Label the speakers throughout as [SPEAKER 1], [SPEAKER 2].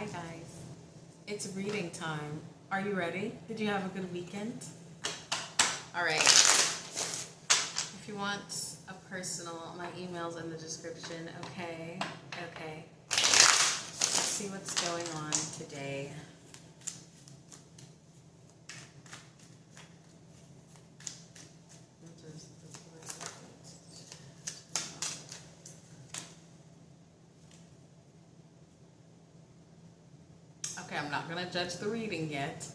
[SPEAKER 1] Hi guys, it's reading time. Are you ready? Did you have a good weekend? Alright, if you want a personal, my email's in the description. Okay. Let's see what's going on today. Okay, I'm not going to judge the reading yet.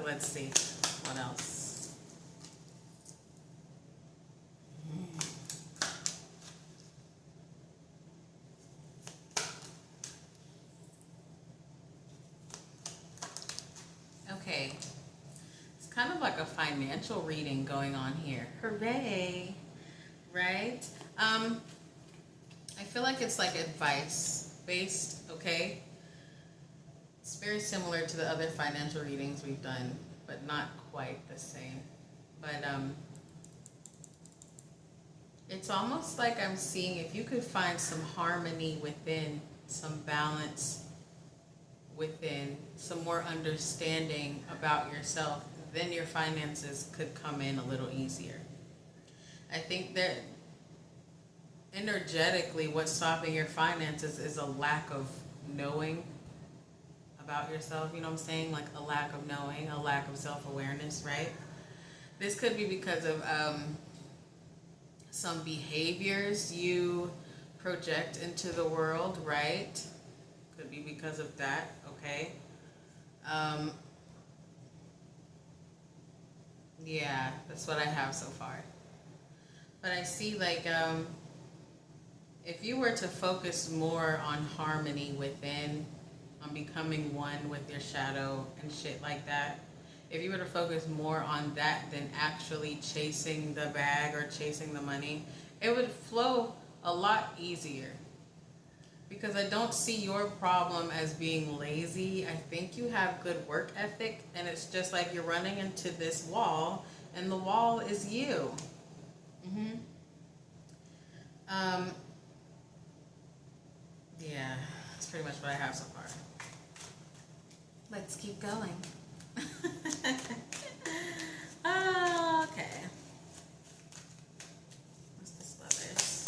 [SPEAKER 1] Let's see. What else? Okay. It's kind of like a financial reading going on here. Hooray! Right? I feel like it's like advice based, okay? It's very similar to the other financial readings we've done, but not quite the same. But it's almost like I'm seeing if you could find some harmony within, some balance within, some more understanding about yourself, then your finances could come in a little easier. I think that energetically what's stopping your finances is a lack of knowing about yourself, you know what I'm saying? Like a lack of knowing, a lack of self-awareness, right? This could be because of some behaviors you project into the world, right? Could be because of that, okay? Yeah, that's what I have so far. But I see like, if you were to focus more on harmony within, on becoming one with your shadow and shit like that, if you were to focus more on that than actually chasing the bag or chasing the money, it would flow a lot easier. Because I don't see your problem as being lazy. I think you have good work ethic, and it's just like you're running into this wall, and the wall is you. Yeah, that's pretty much what I have so far. Let's keep going. Okay. What's this letters?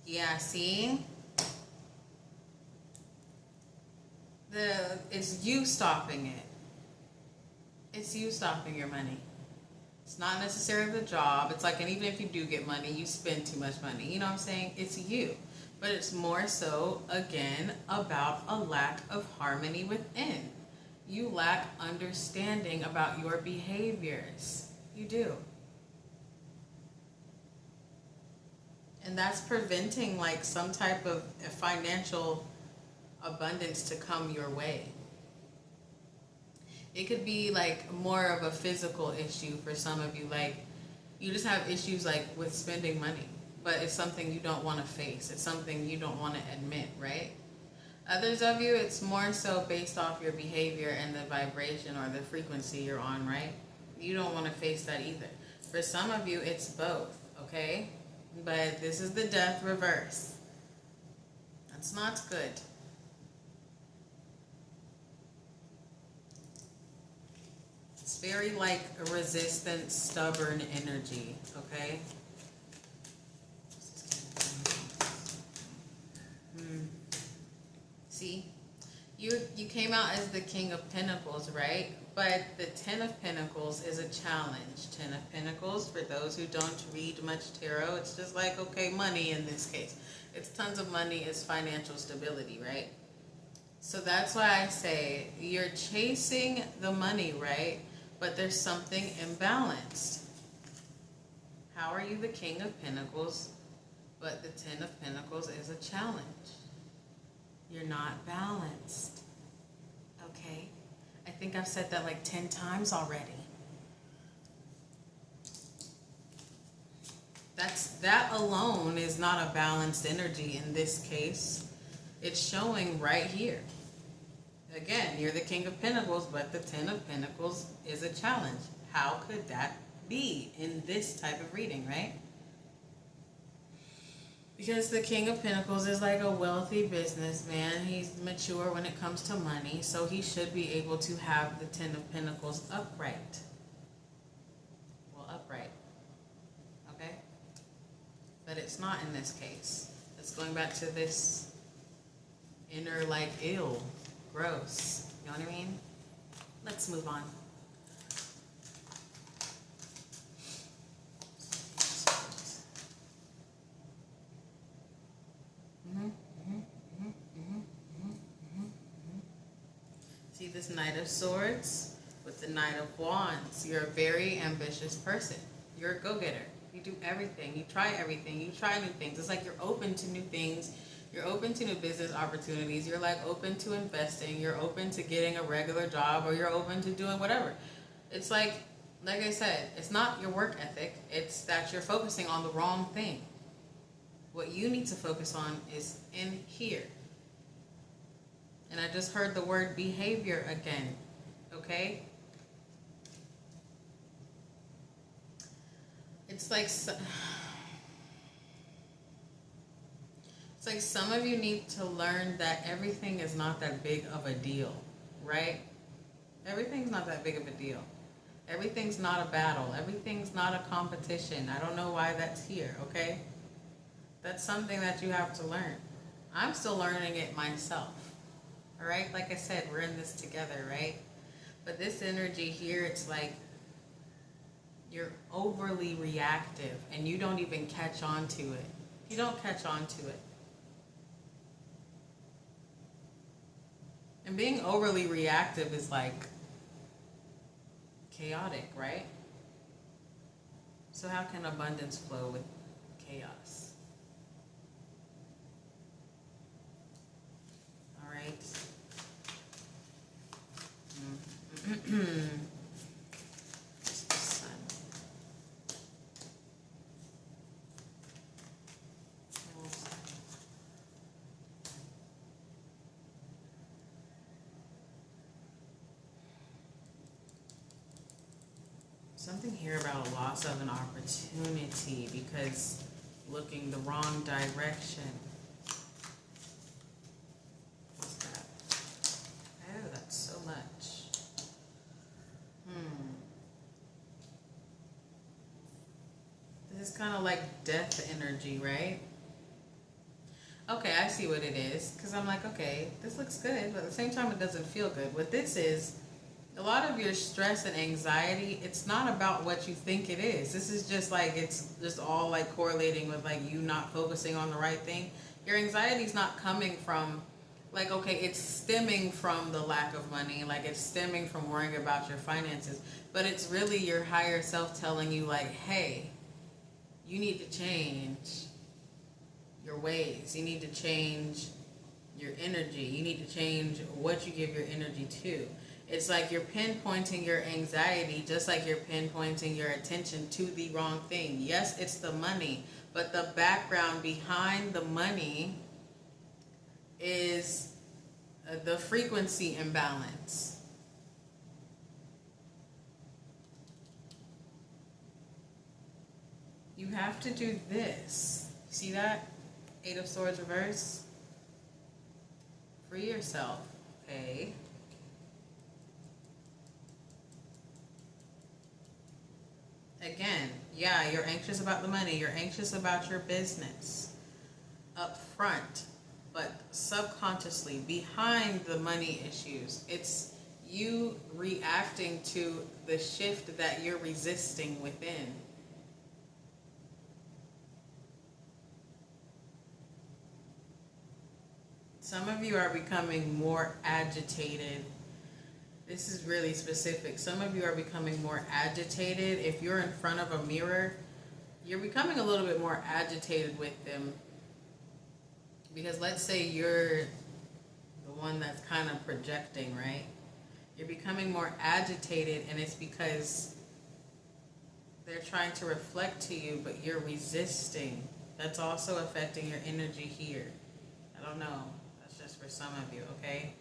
[SPEAKER 1] Yeah, see? It's you stopping it. It's you stopping your money. It's not necessarily the job. It's like, and even if you do get money, you spend too much money. You know what I'm saying? It's you. But it's more so, again, about a lack of harmony within. You lack understanding about your behaviors. You do. And that's preventing like some type of financial abundance to come your way. It could be like more of a physical issue for some of you. Like you just have issues like with spending money, but it's something you don't want to face. It's something you don't want to admit, right? Others of you, it's more so based off your behavior and the vibration or the frequency you're on, right? You don't want to face that either. For some of you, it's both, okay? But this is the death reverse. That's not good. It's very like a resistant, stubborn energy, okay? See, you came out as the King of Pentacles, right? But the Ten of Pentacles is a challenge. Ten of Pentacles, for those who don't read much tarot, it's just like, okay, money in this case. It's tons of money, it's financial stability, right? So that's why I say you're chasing the money, right? But there's something imbalanced. How are you the King of Pentacles, but the Ten of Pentacles is a challenge? You're not balanced. Okay? I think I've said that like 10 times already. That alone is not a balanced energy in this case. It's showing right here. Again, you're the King of Pentacles, but the Ten of Pentacles is a challenge. How could that be in this type of reading, right? Because the King of Pentacles is like a wealthy businessman. He's mature when it comes to money, so he should be able to have the Ten of Pentacles upright. Well, upright. Okay? But it's not in this case. It's going back to this inner, like, ew, gross. You know what I mean? Let's move on. See this Knight of Swords with the Knight of Wands. You're a very ambitious person. You're a go-getter. You do everything. You try everything. You try new things. It's like you're open to new things. You're open to new business opportunities. You're like open to investing. You're open to getting a regular job, or you're open to doing whatever. It's like I said, it's not your work ethic. It's that you're focusing on the wrong thing. What you need to focus on is in here. And I just heard the word behavior again. Okay? It's like some of you need to learn that everything is not that big of a deal, right? Everything's not that big of a deal. Everything's not a battle. Everything's not a competition. I don't know why that's here, okay? That's something that you have to learn. I'm still learning it myself, all right? Like I said, we're in this together, right? But this energy here, it's like you're overly reactive and you don't even catch on to it. You don't catch on to it. And being overly reactive is like chaotic, right? So how can abundance flow with chaos? All right. Something here about a loss of an opportunity because looking the wrong direction. What's that? Oh, that's so much. This is kind of like death energy, right? Okay, I see what it is. Because I'm like, okay, this looks good, but at the same time it doesn't feel good. What this is, a lot of your stress and anxiety, it's not about what you think it is. This is just like, it's just all like correlating with like you not focusing on the right thing. Your anxiety is not coming from like, okay, it's stemming from the lack of money. Like it's stemming from worrying about your finances. But it's really your higher self telling you like, hey, you need to change your ways. You need to change your energy. You need to change what you give your energy to. It's like you're pinpointing your anxiety just like you're pinpointing your attention to the wrong thing. Yes, it's the money, but the background behind the money is the frequency imbalance. You have to do this. See that? Eight of Swords reverse. Free yourself. Okay. Again, yeah, you're anxious about the money. You're anxious about your business up front, but subconsciously behind the money issues, it's you reacting to the shift that you're resisting within. Some of you are becoming more agitated. This is really specific. Some of you are becoming more agitated. If you're in front of a mirror, you're becoming a little bit more agitated with them. Because let's say you're the one that's kind of projecting, right? You're becoming more agitated, and it's because they're trying to reflect to you, but you're resisting. That's also affecting your energy here. I don't know. That's just for some of you, okay?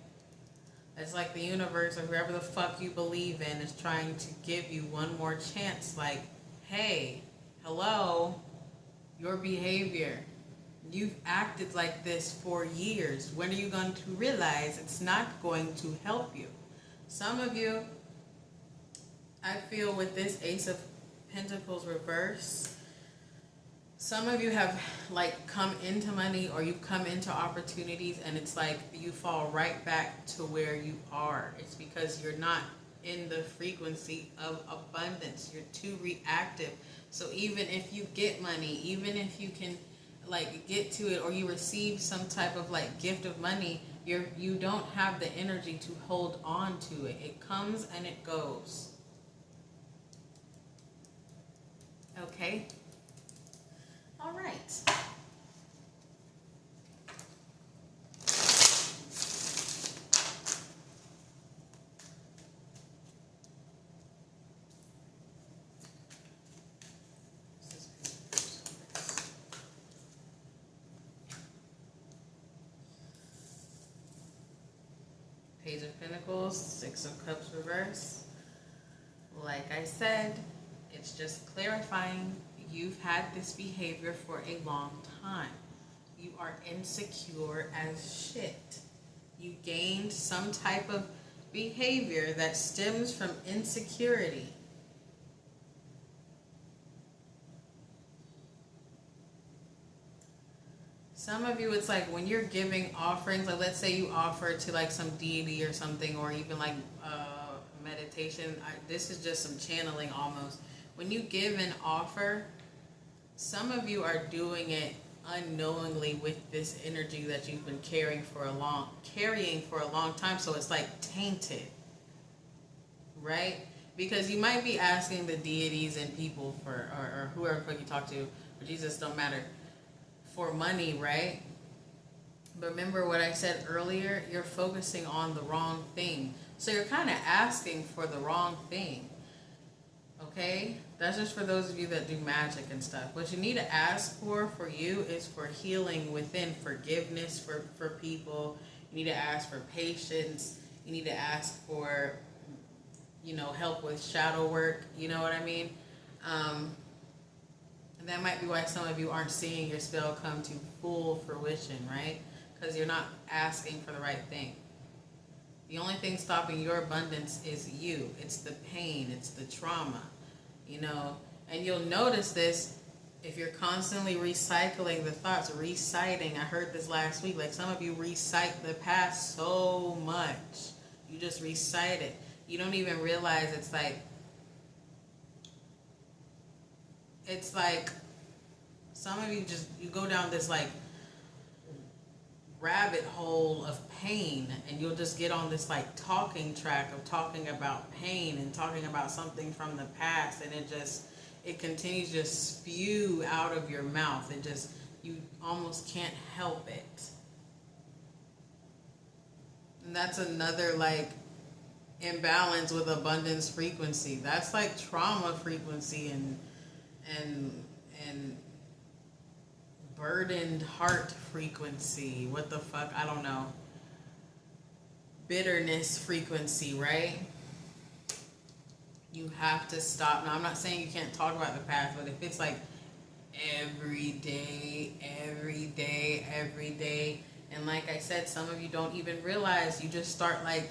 [SPEAKER 1] It's like the universe or whoever the fuck you believe in is trying to give you one more chance. Like, hey, hello, your behavior. You've acted like this for years. When are you going to realize it's not going to help you? Some of you, I feel with this Ace of Pentacles reverse, some of you have like come into money or you've come into opportunities and it's like you fall right back to where you are. It's because you're not in the frequency of abundance. You're too reactive. So even if you get money, even if you can like get to it or you receive some type of like gift of money, you don't have the energy to hold on to it. It comes and it goes. Okay? All right. Page of Pentacles, Six of Cups reverse. Like I said, it's just clarifying. You've had this behavior for a long time. You are insecure as shit. You gained some type of behavior that stems from insecurity. Some of you, it's like when you're giving offerings, like let's say you offer to like some deity or something, or even like meditation. This is just some channeling almost. When you give an offer, some of you are doing it unknowingly with this energy that you've been carrying for a long time. So it's like tainted, right? Because you might be asking the deities and people for, or whoever you talk to, or Jesus, don't matter, for money, right? But remember what I said earlier, you're focusing on the wrong thing. So you're kind of asking for the wrong thing. Okay? That's just for those of you that do magic and stuff. What you need to ask for you is for healing within, forgiveness for people. You need to ask for patience. You need to ask for, help with shadow work. You know what I mean? And that might be why some of you aren't seeing your spell come to full fruition, right? Because you're not asking for the right thing. The only thing stopping your abundance is you. It's the pain. It's the trauma, And you'll notice this if you're constantly recycling the thoughts, reciting. I heard this last week. Like some of you recite the past so much. You just recite it. You don't even realize it's like some of you you go down this like rabbit hole of pain, and you'll just get on this like talking track of talking about pain and talking about something from the past, and it continues to just spew out of your mouth. You almost can't help it. And that's another like imbalance with abundance frequency. That's like trauma frequency and burdened heart frequency. What the fuck? I don't know. Bitterness frequency, right? You have to stop. Now, I'm not saying you can't talk about the past, but if it's like every day, and like I said, some of you don't even realize, you just start like,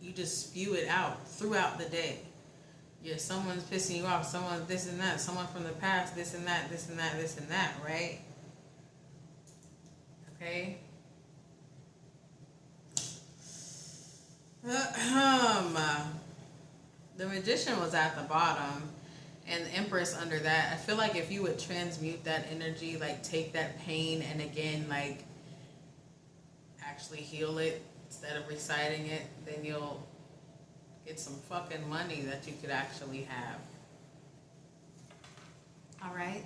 [SPEAKER 1] you just spew it out throughout the day. Yeah, someone's pissing you off, someone this and that, someone from the past, this and that, this and that, this and that, right? Okay? The Magician was at the bottom, and the Empress under that. I feel like if you would transmute that energy, like take that pain and again, like actually heal it instead of reciting it, then you'll get some fucking money that you could actually have. All right?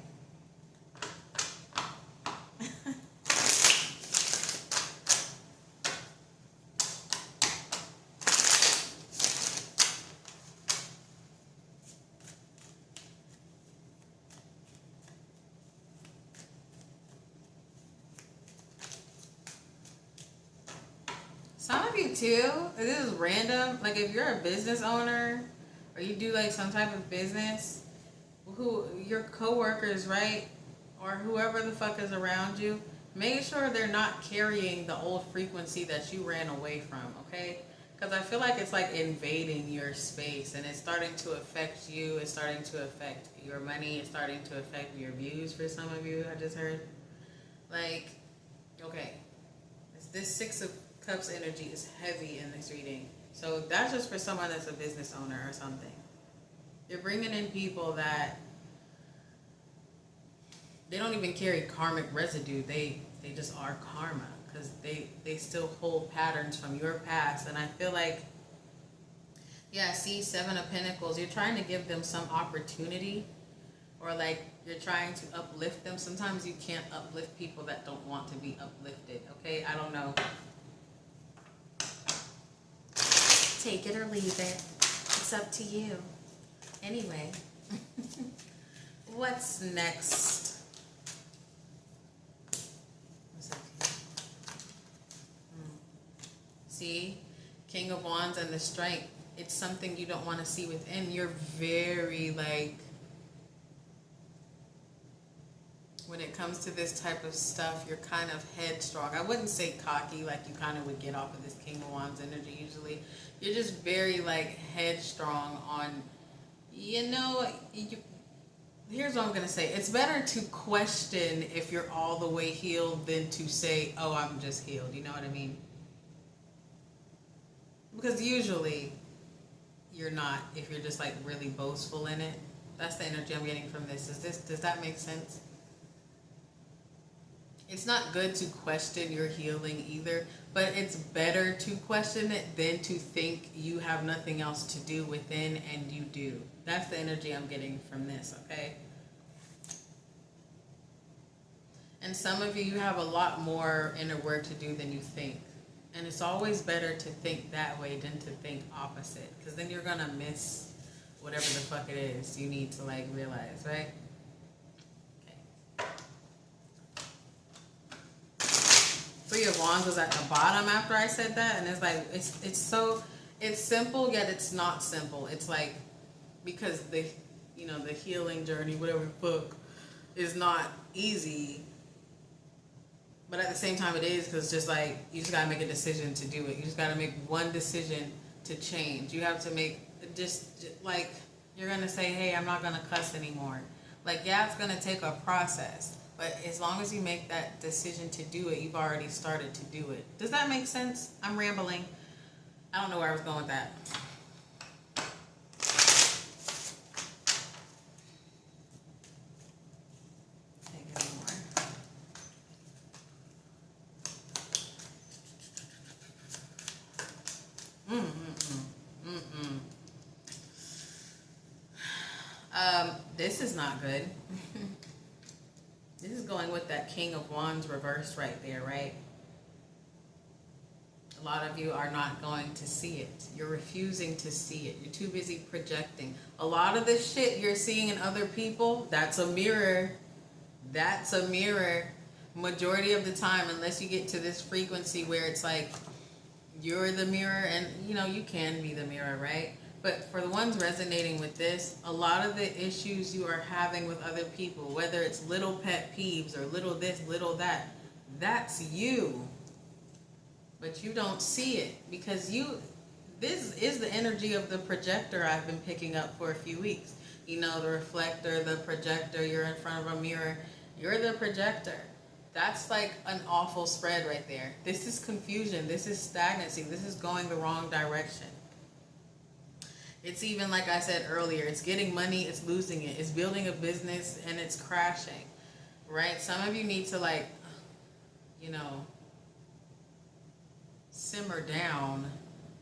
[SPEAKER 1] Some of you too, this is random, like if you're a business owner or you do like some type of business, who your coworkers, right, or whoever the fuck is around you, make sure they're not carrying the old frequency that you ran away from, okay? Because I feel like it's like invading your space, and it's starting to affect you. It's starting to affect your money. It's starting to affect your views for some of you, I just heard. Like, okay, this Six of Cups energy is heavy in this reading. So that's just for someone that's a business owner or something. You're bringing in people that they don't even carry karmic residue. They just are karma, because they still hold patterns from your past. And I feel like, yeah, see, Seven of Pentacles, you're trying to give them some opportunity, or like you're trying to uplift them. Sometimes you can't uplift people that don't want to be uplifted, okay? I don't know. Take it or leave it. It's up to you. Anyway, what's next? See, King of Wands and the Strength. It's something you don't want to see within. You're very like, when it comes to this type of stuff, you're kind of headstrong. I wouldn't say cocky, like you kind of would get off of this King of Wands energy usually. You're just very like headstrong on, you know, here's what I'm going to say. It's better to question if you're all the way healed than to say, oh, I'm just healed. You know what I mean? Because usually you're not, if you're just like really boastful in it. That's the energy I'm getting from this. Does that make sense? It's not good to question your healing either, but it's better to question it than to think you have nothing else to do within and you do. That's the energy I'm getting from this, okay? And some of you have a lot more inner work to do than you think. And it's always better to think that way than to think opposite, because then you're going to miss whatever the fuck it is you need to like realize, right? Three of Wands was at the bottom after I said that, and it's like it's simple, yet it's not simple. It's like, because the healing journey, whatever book, is not easy, but at the same time it is, because just like you just gotta make a decision to do it. You just gotta make one decision to change. You have to make just like, you're gonna say, hey, I'm not gonna cuss anymore. Like, yeah, it's gonna take a process. But as long as you make that decision to do it, you've already started to do it. Does that make sense? I'm rambling. I don't know where I was going with that. Take it more. This is not good. This is going with that King of Wands reversed right there, right? A lot of you are not going to see it. You're refusing to see it. You're too busy projecting. A lot of this shit you're seeing in other people, that's a mirror. That's a mirror. Majority of the time, unless you get to this frequency where it's like you're the mirror, and you know, you can be the mirror, right? But for the ones resonating with this, a lot of the issues you are having with other people, whether it's little pet peeves or little this, little that, that's you. But you don't see it, because this is the energy of the projector I've been picking up for a few weeks. You know, the reflector, the projector, you're in front of a mirror, you're the projector. That's like an awful spread right there. This is confusion, this is stagnancy, this is going the wrong direction. It's even, like I said earlier, it's getting money, it's losing it. It's building a business and it's crashing, right? Some of you need to, like, you know, simmer down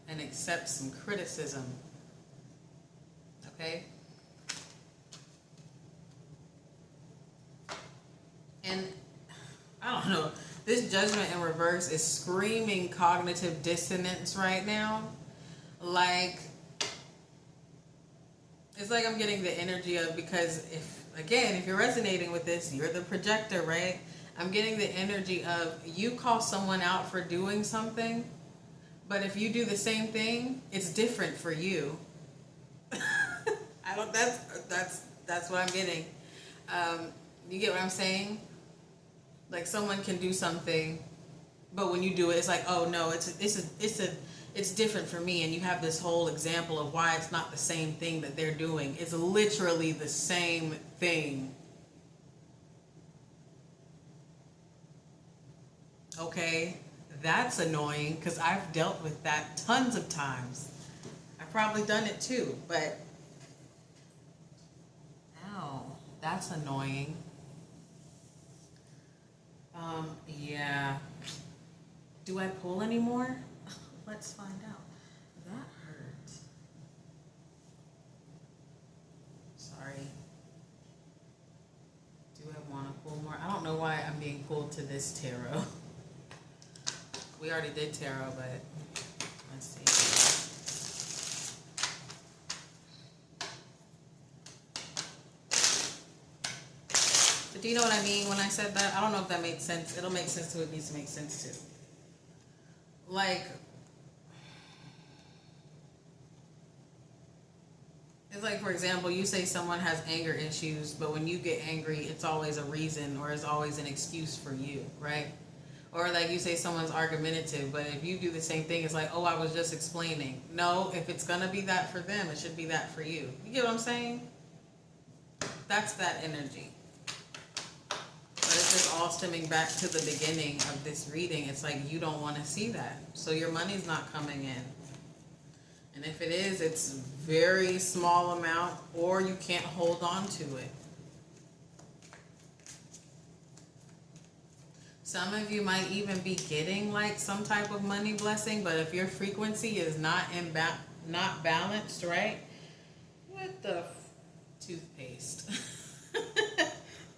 [SPEAKER 1] and accept some criticism, okay? And I don't know, this Judgment in reverse is screaming cognitive dissonance right now. Like, it's like I'm getting the energy of, because if you're resonating with this, you're the projector, right? I'm getting the energy of, you call someone out for doing something, but if you do the same thing, it's different for you. That's what I'm getting. You get what I'm saying? Like someone can do something, but when you do it, it's like, oh no, it's different for me, and you have this whole example of why it's not the same thing that they're doing. It's literally the same thing. Okay, that's annoying because I've dealt with that tons of times. I've probably done it too, but ow, that's annoying. Yeah. Do I pull anymore? Let's find out. That hurt. Sorry. Do I want to pull more? I don't know why I'm being pulled to this tarot. We already did tarot, but let's see. But do you know what I mean when I said that? I don't know if that made sense. It'll make sense to who it needs to make sense to. Like, it's like, for example, you say someone has anger issues, but when you get angry, it's always a reason or it's always an excuse for you, right? Or like you say someone's argumentative, but if you do the same thing, it's like, oh, I was just explaining. No, if it's going to be that for them, it should be that for you. You get what I'm saying? That's that energy. But it's just all stemming back to the beginning of this reading. It's like you don't want to see that. So your money's not coming in. And if it is, it's very small amount, or you can't hold on to it. Some of you might even be getting like some type of money blessing, but if your frequency is not not balanced, right? What the toothpaste?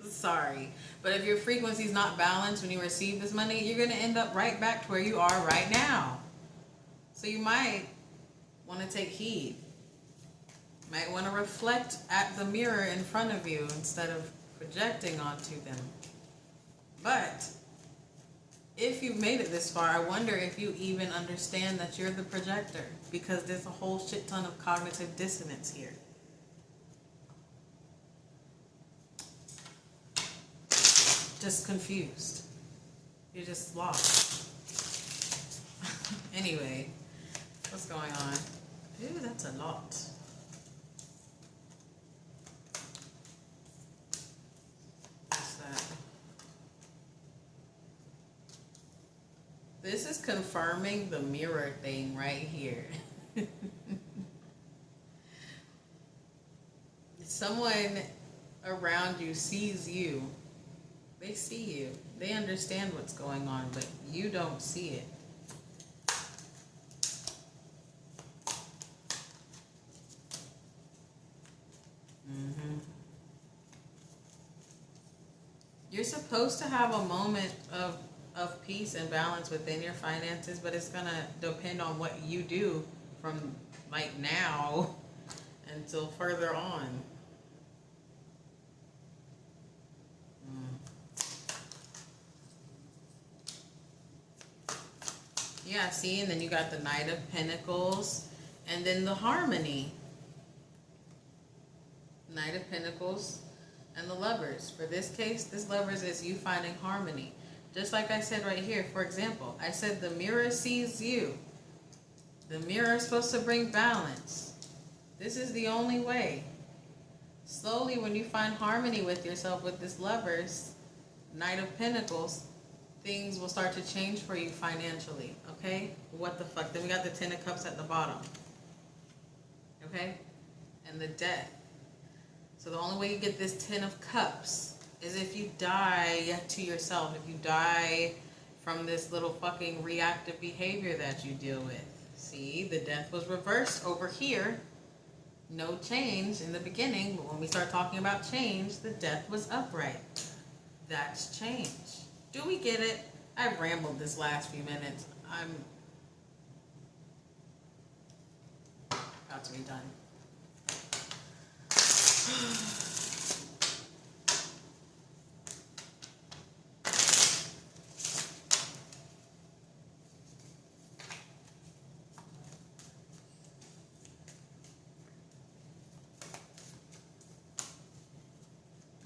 [SPEAKER 1] Sorry. But if your frequency is not balanced when you receive this money, you're going to end up right back to where you are right now. So you might want to take heed. Might want to reflect at the mirror in front of you instead of projecting onto them. But if you've made it this far, I wonder if you even understand that you're the projector, because there's a whole shit ton of cognitive dissonance here. Just confused. You're just lost. Anyway, what's going on? Ooh, that's a lot. What's that? This is confirming the mirror thing right here. Someone around you sees you. They see you. They understand what's going on, but you don't see it. You're supposed to have a moment of peace and balance within your finances, but it's going to depend on what you do from like now until further on. Yeah, see, and then you got the Knight of Pentacles, and then the Harmony. Knight of Pentacles and the Lovers. For this case, this Lovers is you finding harmony. Just like I said right here, for example, I said the mirror sees you. The mirror is supposed to bring balance. This is the only way. Slowly, when you find harmony with yourself with this Lovers, Knight of Pentacles, things will start to change for you financially, okay? What the fuck? Then we got the Ten of Cups at the bottom, okay? And the Death. So the only way you get this Ten of Cups is if you die to yourself, if you die from this little fucking reactive behavior that you deal with. See, the Death was reversed over here. No change in the beginning, but when we start talking about change, the Death was upright. That's change. Do we get it? I've rambled this last few minutes. I'm about to be done.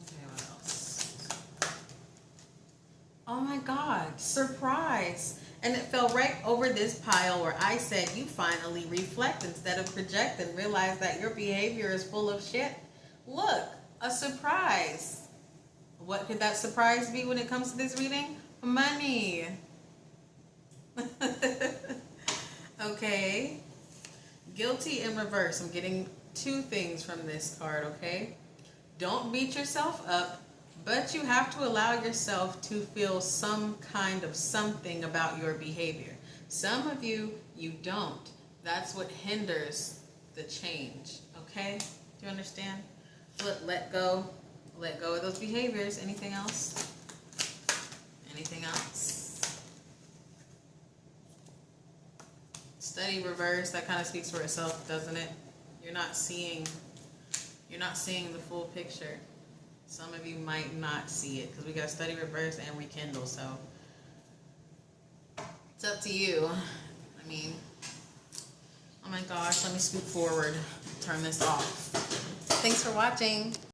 [SPEAKER 1] Okay, what else? surprise. And it fell right over this pile where I said, you finally reflect instead of project and realize that your behavior is full of shit. Look, a surprise. What could that surprise be when it comes to this reading? Money. Okay. Guilty in reverse. I'm getting two things from this card, okay? Don't beat yourself up, but you have to allow yourself to feel some kind of something about your behavior. Some of you, you don't. That's what hinders the change, okay? Do you understand? Let go of those behaviors. Anything else? Anything else? Study reverse. That kind of speaks for itself, doesn't it? You're not seeing the full picture. Some of you might not see it because we got study reverse and rekindle, so it's up to you. I mean, oh my gosh, let me scoot forward, turn this off. Thanks for watching.